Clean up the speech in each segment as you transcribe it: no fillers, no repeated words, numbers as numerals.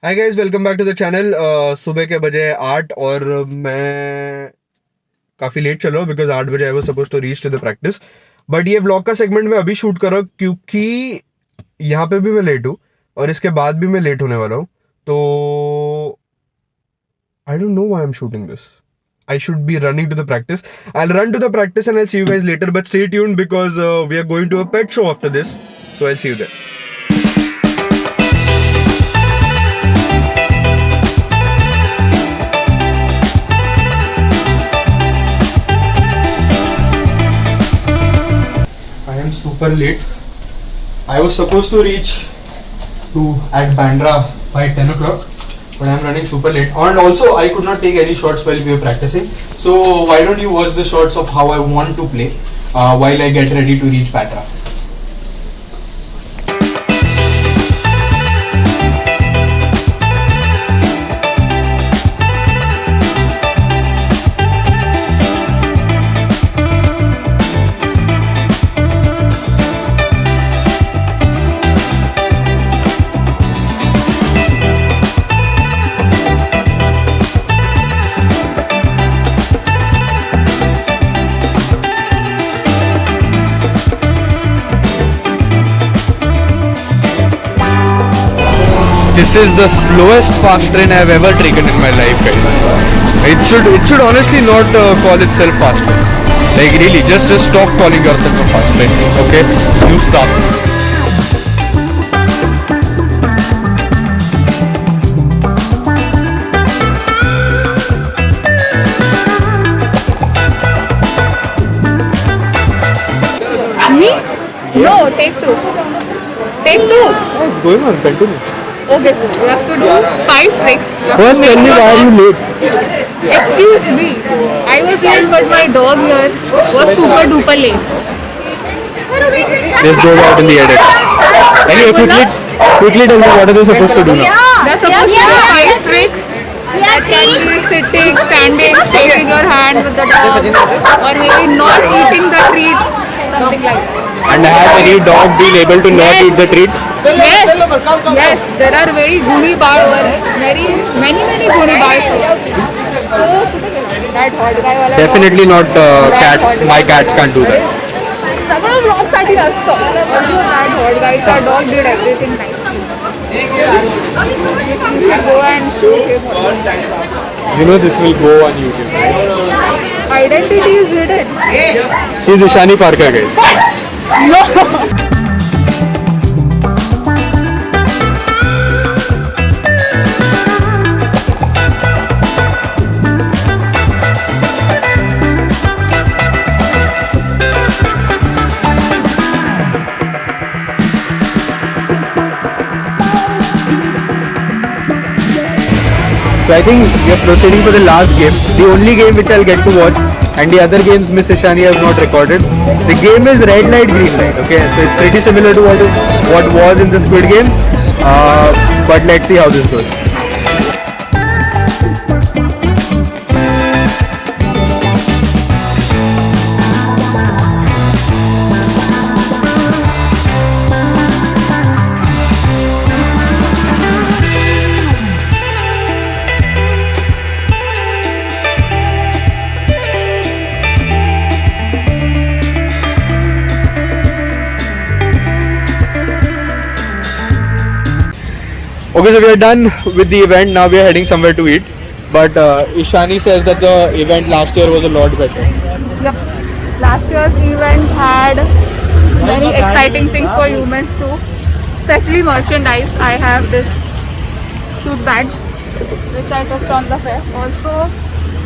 Hi guys, welcome back to the channel. सुबह के बजे 8 और मैं काफ़ी लेट चल रहा हूँ बिकॉज 8 बजे I was suppose to reach to the practice. But ये व्लॉग का सेगमेंट मैं अभी शूट कर रहा हूँ क्योंकि यहाँ पे भी मैं लेट हूँ और इसके बाद भी मैं लेट होने वाला हूँ। तो I don't know why I am shooting this. I should be running to the practice. I'll run to the practice and I'll see you guys later. But stay tuned because we are going to a pet show after this. So I'll see you there. I am super late. I was supposed to reach at Bandra by 10 o'clock, but I'm running super late. And also, I could not take any shots while we were practicing. So why don't you watch the shots of how I want to play while I get ready to reach Patra. This is the slowest fast train I have ever taken in my life, guys. It should honestly not call itself fast train. Like really, just stop calling yourself a fast train. Okay, you stop. Me? No, take two. Take two. What's going on? Continue. Okay, you have to do 5 tricks. First, tell me why are you late? Excuse me. I was late, but my dog here was super duper late. This goes out in the edit. Anyway, quickly tell me what are they supposed to do now? They're supposed to do 5 tricks. That can be sitting, standing, shaking your hand with the dog, or maybe not eating the treat, something like that. And have any dog been able to not eat the treat? Yes, there are very goony bar over there. Many goony bars. So, that hot guy wala Definitely not cats. My cats can't do that. सगळं vlog साठी नसतं. Also that hot guy, the dog did everything nicely. You should go and shoot him. You know this will go on YouTube, right? Identity is hidden. She's Ishani Parker, guys. No. So I think we are proceeding for the last game, the only game which I'll get to watch, and the other games Miss Ishani has not recorded. The game is red light, green light. Okay, so it's pretty similar to what was in the Squid Game, but let's see how this goes. Okay, so we are done with the event. Now we are heading somewhere to eat. But Ishani says that the event last year was a lot better. Yep. Last year's event had many exciting things for humans too, especially merchandise. I have this cute badge which I took from the fair. Also,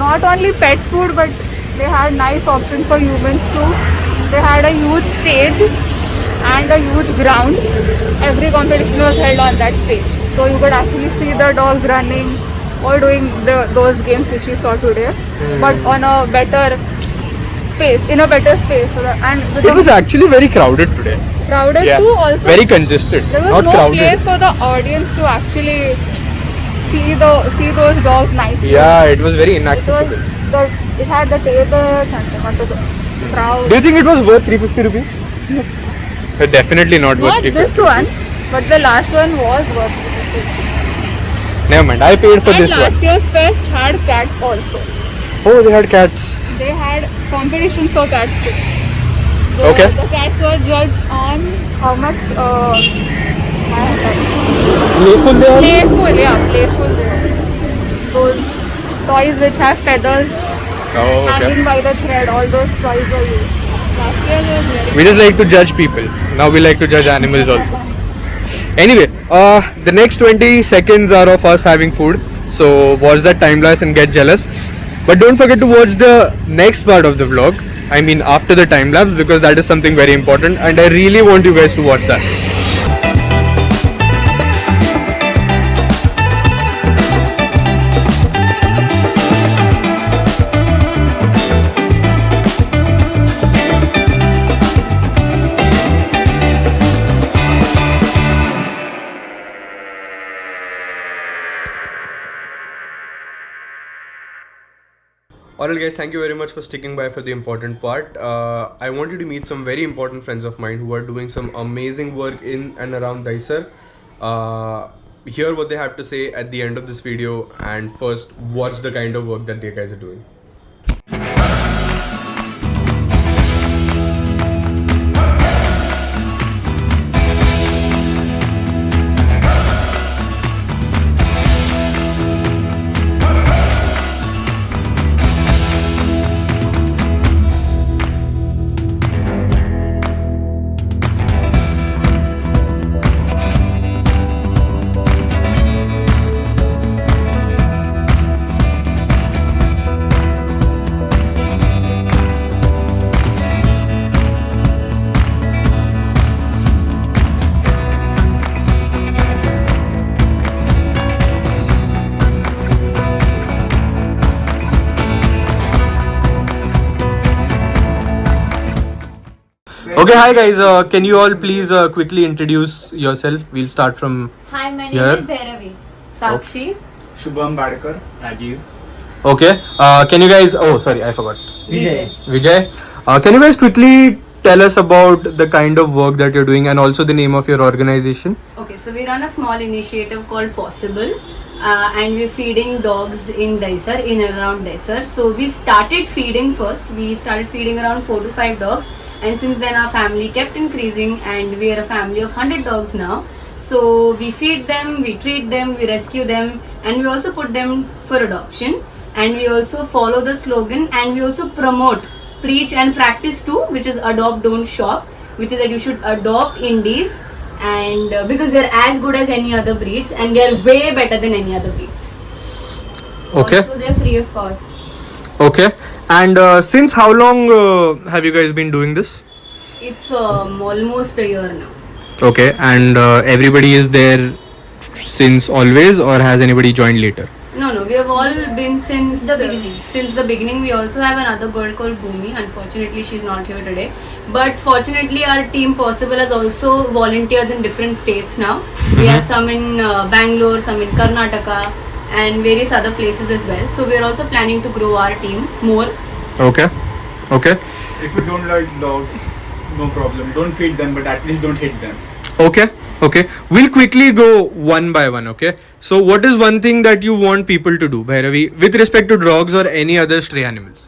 not only pet food, but they had nice options for humans too. They had a huge stage and a huge ground. Every competition was held on that stage, so you could actually see the dogs running or doing those games which we saw today, but on a better space, in a better space. So It was actually very crowded today. crowded too. Also, Very congested. there was Not no crowded. place for the audience to actually see those dogs nicely. Yeah, it was very It inaccessible. it had the tables and the crowd. Do you think it was worth 350 rupees? Definitely not worth Not 350 this one, but the last one was worth it. Never mind. I paid for And this last one. year's fest had cats also. Oh, they had cats. They had competitions for cats too. Okay. The cats were judged on how much Playful they are. playful, yeah, playful they were. Those toys which have feathers Oh, hanging by the thread, all those toys were used. Last year they were very We just like to judge people. Now we like to judge animals also. Anyway, the next 20 seconds are of us having food. So watch that time lapse and get jealous. But don't forget to watch the next part of the vlog. I mean after the time lapse, because that is something very important and I really want you guys to watch that. Alright guys, thank you very much for sticking by for the important part. I want you to meet some very important friends of mine who are doing some amazing work in and around Daisar. Hear what they have to say at the end of this video, and first watch the kind of work that they guys are doing. Okay, hi guys. Can you all please quickly introduce yourself? We'll start from Hi, my name here. is Bhairavi. Sakshi. Shubham Badkar, Rajiv. Okay. Can you guys? Oh, sorry, I forgot. Vijay. Vijay. Can you guys quickly tell us about the kind of work that you're doing and also the name of your organization? Okay, so we run a small initiative called Possible, and we're feeding dogs in Daisar, in and around Daisar. So we started feeding first. We started feeding around 4 to 5 dogs, and since then our family kept increasing, and we are a family of 100 dogs now. So we feed them, we treat them, we rescue them, and we also put them for adoption. And we also follow the slogan, and we also promote, preach and practice too, which is adopt, don't shop, which is that you should adopt indies, and because they're as good as any other breeds, and they're way better than any other breeds. Okay. Also, they're free of cost. Okay. And since how long have you guys been doing this? It's almost a year now. Okay. And everybody is there since always, or has anybody joined later? No, we have all been since The beginning. Since the beginning. We also have another girl called Bhumi. Unfortunately, she's not here today. But fortunately, our team Possible has also volunteers in different states now. We have some in Bangalore, some in Karnataka, and various other places as well. So we are also planning to grow our team more. Okay. Okay. If you don't like dogs, no problem. Don't feed them, but at least don't hit them. Okay. Okay. We'll quickly go one by one. Okay. So, what is one thing that you want people to do, Bhairavi, with respect to dogs or any other stray animals?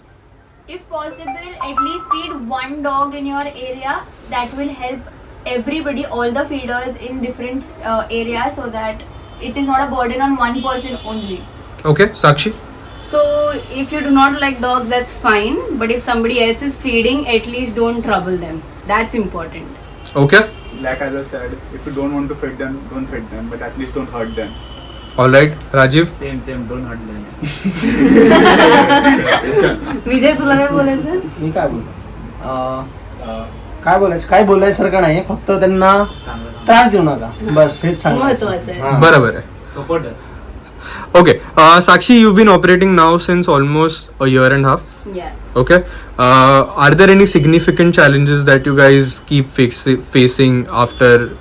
If possible, at least feed one dog in your area. That will help everybody, all the feeders in different areas, so that it is not a burden on one person only. Okay. Sakshi? So if you do not like dogs, that's fine. But if somebody else is feeding, at least don't trouble them. That's important. Okay. Like as I said, if you don't want to feed them, don't feed them, but at least don't hurt them. Alright. Rajiv? Same, don't hurt them. विजय तुला काय बोलायचं? मी काय बोलू काय बोलायसारखं नाही फक्त त्यांना त्रास देऊ नका बस हेच महत्वाचं आहे. बरोबर आहे. Support us. Okay. Sakshi, you've been operating now since almost a year and a half. Yeah. Okay. Are there any significant challenges that you guys keep facing after,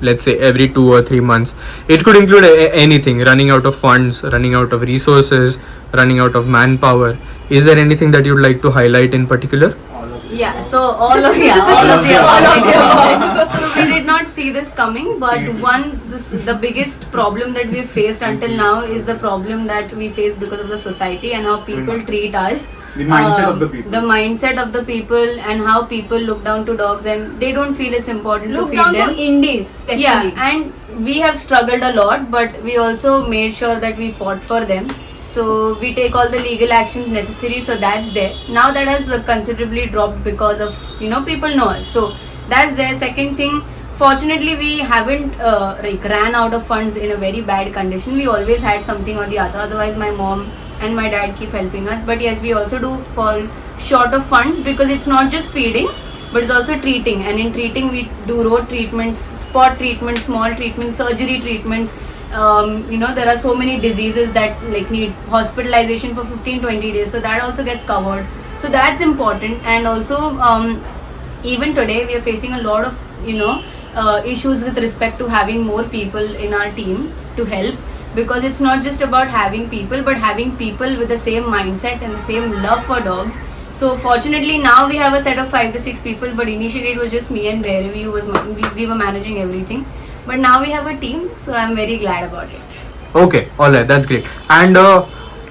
let's say, every 2 or 3 months? It could include anything: running out of funds, running out of resources, running out of manpower. Is there anything that you'd like to highlight in particular? All of Yeah, so all of the above. So we did not see this coming, but the biggest problem that we have faced until now is the problem that we face because of the society and how people treat us. The mindset of the people. The mindset of the people and how people look down to dogs and they don't feel it's important Look to feed down them. to indies, especially. Yeah, and we have struggled a lot, but we also made sure that we fought for them. So we take all the legal actions necessary. So that's there. Now that has considerably dropped because of people know us. So that's there. Second thing, fortunately we haven't ran out of funds in a very bad condition. We always had something or the other. Otherwise, my mom and my dad keep helping us. But yes, we also do fall short of funds because it's not just feeding, but it's also treating. And in treating, we do road treatments, spot treatments, small treatments, surgery treatments. There are so many diseases that need hospitalization for 15-20 days, so that also gets covered. So that's important. And also even today we are facing a lot of issues with respect to having more people in our team to help, because it's not just about having people, but having people with the same mindset and the same love for dogs. So fortunately now we have a set of 5 to 6 people, but initially it was just me and Bhairavi we were managing everything. But now we have a team, so I'm very glad about it. Okay, alright, that's great. And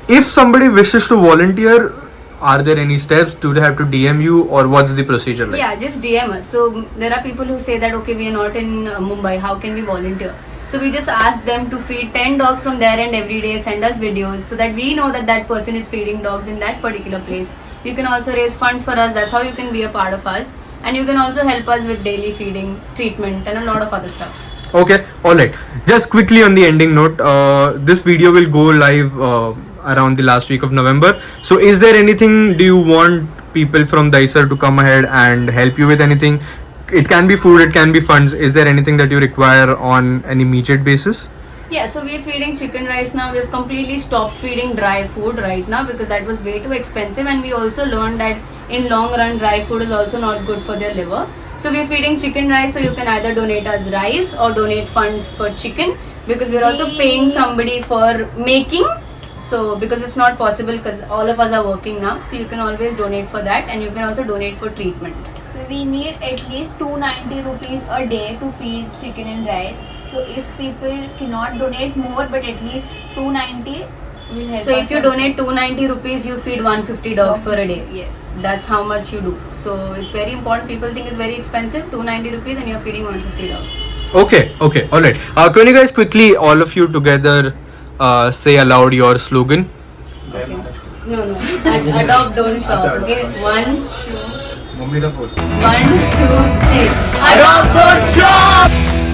if somebody wishes to volunteer, are there any steps? Do they have to DM you, or what's the procedure like? Yeah, just DM us. So there are people who say that okay, we are not in Mumbai, how can we volunteer? So we just ask them to feed 10 dogs from their end every day, send us videos so that we know that that person is feeding dogs in that particular place. You can also raise funds for us, that's how you can be a part of us. And you can also help us with daily feeding, treatment and a lot of other stuff. Okay, alright. Just quickly on the ending note, this video will go live around the last week of November. So is there anything, do you want people from Dahisar to come ahead and help you with anything? It can be food, it can be funds. Is there anything that you require on an immediate basis? Yeah, so we are feeding chicken rice now. We have completely stopped feeding dry food right now because that was way too expensive, and we also learned that in long run dry food is also not good for their liver. So we are feeding chicken rice, so you can either donate us rice or donate funds for chicken, because we are also paying somebody for making. So because it's not possible because all of us are working now, so you can always donate for that, and you can also donate for treatment. So we need at least 290 rupees a day to feed chicken and rice. So if people cannot donate more, but at least 290 will help. So if you donate 290 rupees, you feed 150 dogs for a day. Yes. That's how much you do. So it's very important. People think it's very expensive, 290 rupees, and you're feeding 150 dogs. Okay, alright. Can you guys quickly, all of you together, say aloud your slogan? Okay. No. Adopt, don't shop. Okay. 1, 2, 3. Adopt, don't shop.